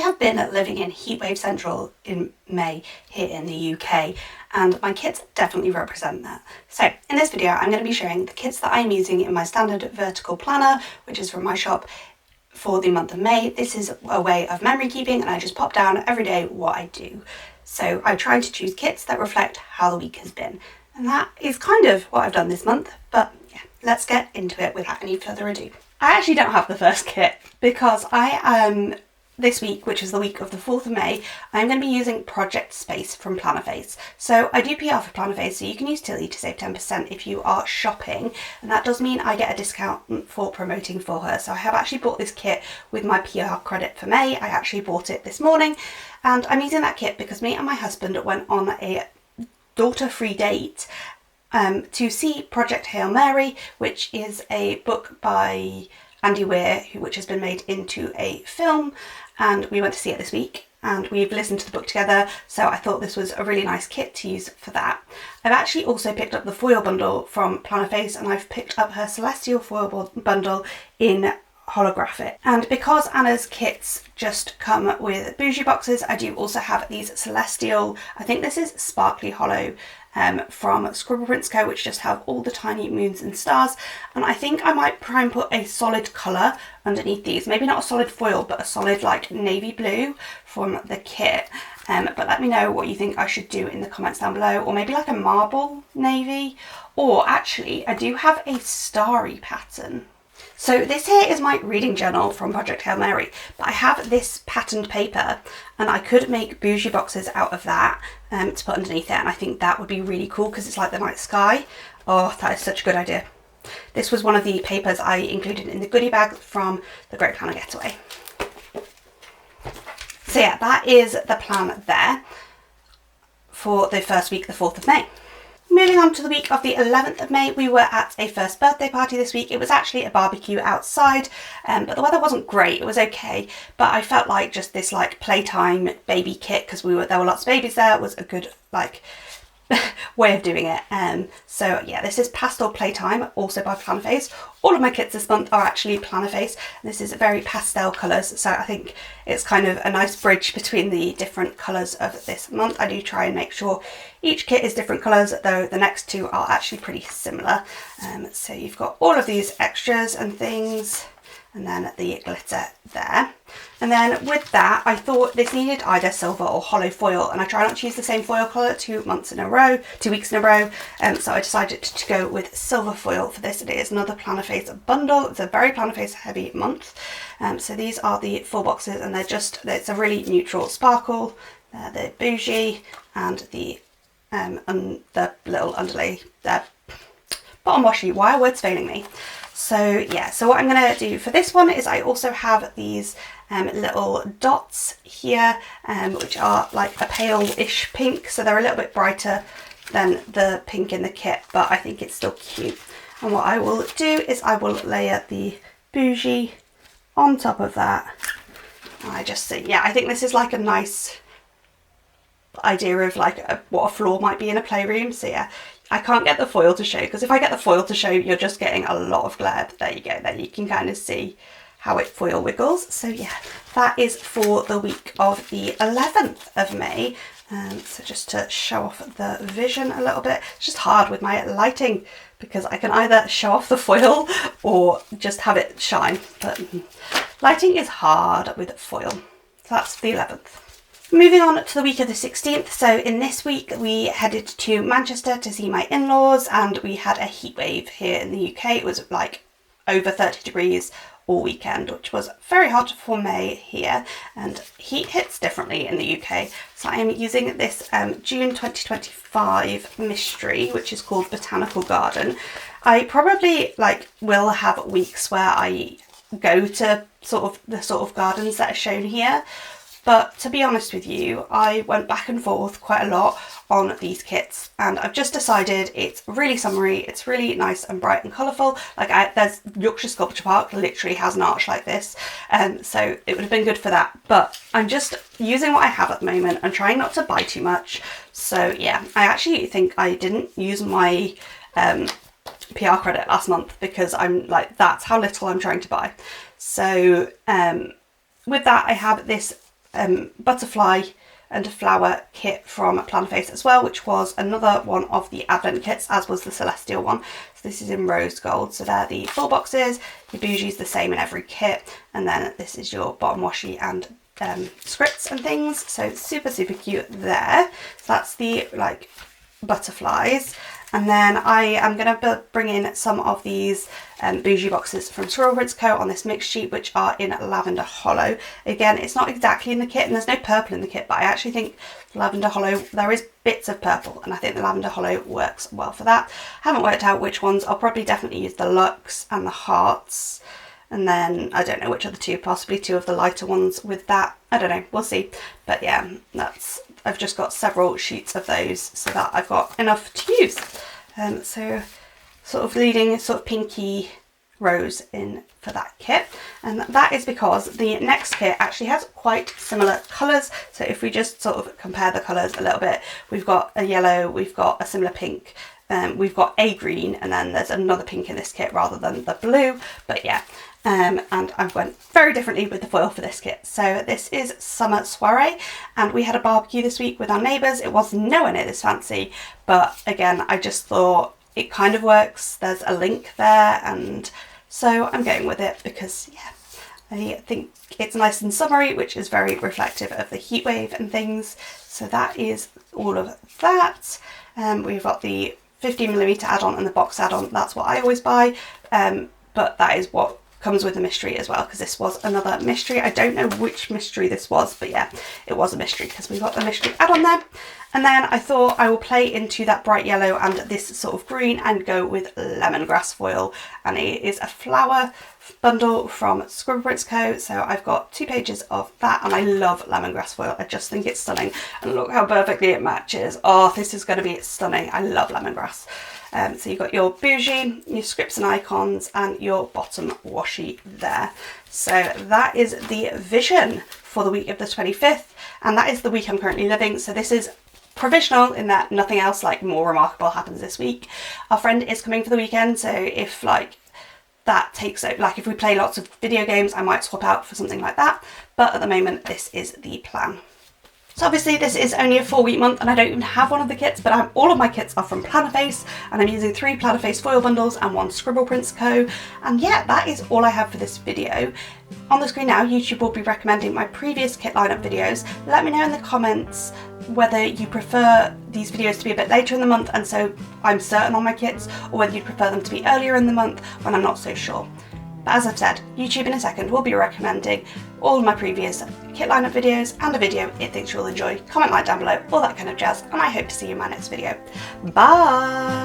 have been living in heatwave central in May here in the UK, and my kits definitely represent that. So in this video I'm going to be showing the kits that I'm using in my standard vertical planner, which is from my shop, for the month of May. This is a way of memory keeping, and I just pop down every day what I do. So I try to choose kits that reflect how the week has been, and that is kind of what I've done this month. But yeah, let's get into it without any further ado. I actually don't have the first kit because I am this week, which is the week of the 4th of May, I'm going to be using Project Space from Plannerface. So I do PR for Plannerface, so you can use Tilly to save 10% if you are shopping, and that does mean I get a discount for promoting for her. So I have actually bought this kit with my PR credit for May. I actually bought it this morning, and I'm using that kit because me and my husband went on a daughter-free date to see Project Hail Mary, which is a book by Andy Weir, which has been made into a film, and we went to see it this week and we've listened to the book together, so I thought this was a really nice kit to use for that. I've actually also picked up the foil bundle from Plannerface, and I've picked up her Celestial foil bundle in holographic. And because Anna's kits just come with bougie boxes, I do also have these Celestial, I think this is Sparkly Hollow, from Scribble Prints Co, which just have all the tiny moons and stars, and I think I might try and put a solid colour underneath these, maybe not a solid foil but a solid like navy blue from the kit. But let me know what you think I should do in the comments down below, or maybe like a marble navy, or actually I do have a starry pattern. So this here is my reading journal from Project Hail Mary, but I have this patterned paper and I could make bougie boxes out of that to put underneath it, and I think that would be really cool because it's like the night sky. Oh, that is such a good idea. This was one of the papers I included in the goodie bag from the Great Planner Getaway. So yeah, that is the plan there for the first week, the 4th of May. Moving on to the week of the 11th of May, we were at a first birthday party this week. It was actually a barbecue outside, but the weather wasn't great. It was okay, but I felt like just this like playtime baby kit, because there were lots of babies there, was a good like way of doing it. So yeah, this is Pastel Playtime, also by Plannerface. All of my kits this month are actually Plannerface. This is very pastel colours, so I think it's kind of a nice bridge between the different colours of this month. I do try and make sure each kit is different colours, though the next two are actually pretty similar. So you've got all of these extras and things, and then the glitter there. And then with that, I thought this needed either silver or hollow foil, and I try not to use the same foil colour 2 weeks in a row, so I decided to go with silver foil for this. It is another Plannerface bundle. It's a very Plannerface heavy month. So these are the 4 boxes, and it's a really neutral sparkle, the bougie, and the little underlay there. Bottom washi, why are words failing me? So yeah, so what I'm going to do for this one is I also have these little dots here, which are like a pale-ish pink, so they're a little bit brighter than the pink in the kit, but I think it's still cute. And what I will do is I will layer the bougie on top of that. And I just think, yeah, I think this is like a nice idea of like what a floor might be in a playroom. So yeah, I can't get the foil to show, because if I get the foil to show, you're just getting a lot of glare. But there you go, then you can kind of see how it foil wiggles. So yeah, that is for the week of the 11th of May. So just to show off the vision a little bit, it's just hard with my lighting because I can either show off the foil or just have it shine, but lighting is hard with foil. So that's the 11th. Moving on to the week of the 16th, so in this week we headed to Manchester to see my in-laws, and we had a heat wave here in the UK. It was like over 30 degrees all weekend, which was very hot for May here, and heat hits differently in the UK. So I am using this June 2025 mystery, which is called Botanical Garden. I probably will have weeks where I go to the sort of gardens that are shown here. But to be honest with you, I went back and forth quite a lot on these kits, and I've just decided it's really summery, it's really nice and bright and colourful. There's Yorkshire Sculpture Park literally has an arch like this, so it would have been good for that. But I'm just using what I have at the moment and trying not to buy too much. So yeah, I actually think I didn't use my PR credit last month because I'm like, that's how little I'm trying to buy. So with that, I have this butterfly and flower kit from Plannerface as well, which was another one of the Advent kits, as was the Celestial one. So this is in rose gold. So they're the full boxes. Your bougie's the same in every kit, and then this is your bottom washi and scripts and things. So super cute there. So that's the like butterflies. And then I am going to bring in some of these bougie boxes from Squirrel Prints Co. on this mix sheet, which are in Lavender Hollow. Again, it's not exactly in the kit, and there's no purple in the kit, but I actually think Lavender Hollow, there is bits of purple, and I think the Lavender Hollow works well for that. Haven't worked out which ones. I'll probably definitely use the Luxe and the Hearts. And then I don't know which other two, possibly two of the lighter ones with that. I don't know, we'll see. But yeah, I've just got several sheets of those so that I've got enough to use. So sort of leading sort of pinky rose in for that kit. And that is because the next kit actually has quite similar colours. So if we just sort of compare the colours a little bit, we've got a yellow, we've got a similar pink, we've got a green, and then there's another pink in this kit rather than the blue. But yeah, and I went very differently with the foil for this kit. So this is Summer Soiree, and we had a barbecue this week with our neighbours. It was nowhere near this fancy, but again, I just thought it kind of works. There's a link there, and so I'm going with it because yeah, I think it's nice and summery, which is very reflective of the heat wave and things. So that is all of that. We've got the 15mm add-on and the box add-on. That's what I always buy, but that is what comes with the mystery as well, because this was another mystery. I don't know which mystery this was, but yeah, it was a mystery because we got the mystery add-on there. And then I thought I will play into that bright yellow and this sort of green and go with lemongrass foil, and it is a flower bundle from Squirrel Prints Co. So I've got 2 pages of that, and I love lemongrass foil. I just think it's stunning, and look how perfectly it matches. Oh, this is going to be stunning. I love lemongrass. So you've got your bougie, your scripts and icons, and your bottom washi there. So that is the vision for the week of the 25th, and that is the week I'm currently living. So this is provisional in that nothing else like more remarkable happens this week. Our friend is coming for the weekend, so if like that takes out, like if we play lots of video games, I might swap out for something like that. But at the moment, this is the plan. So obviously this is only a 4-week month and I don't even have one of the kits, but all of my kits are from Plannerface, and I'm using 3 Plannerface foil bundles and 1 Scribble Prints Co. And yeah, that is all I have for this video. On the screen now, YouTube will be recommending my previous kit lineup videos. Let me know in the comments whether you prefer these videos to be a bit later in the month and so I'm certain on my kits, or whether you prefer them to be earlier in the month when I'm not so sure. But as I've said, YouTube in a second will be recommending all of my previous kit lineup videos and a video it thinks you'll enjoy. Comment, like down below, all that kind of jazz, and I hope to see you in my next video. Bye!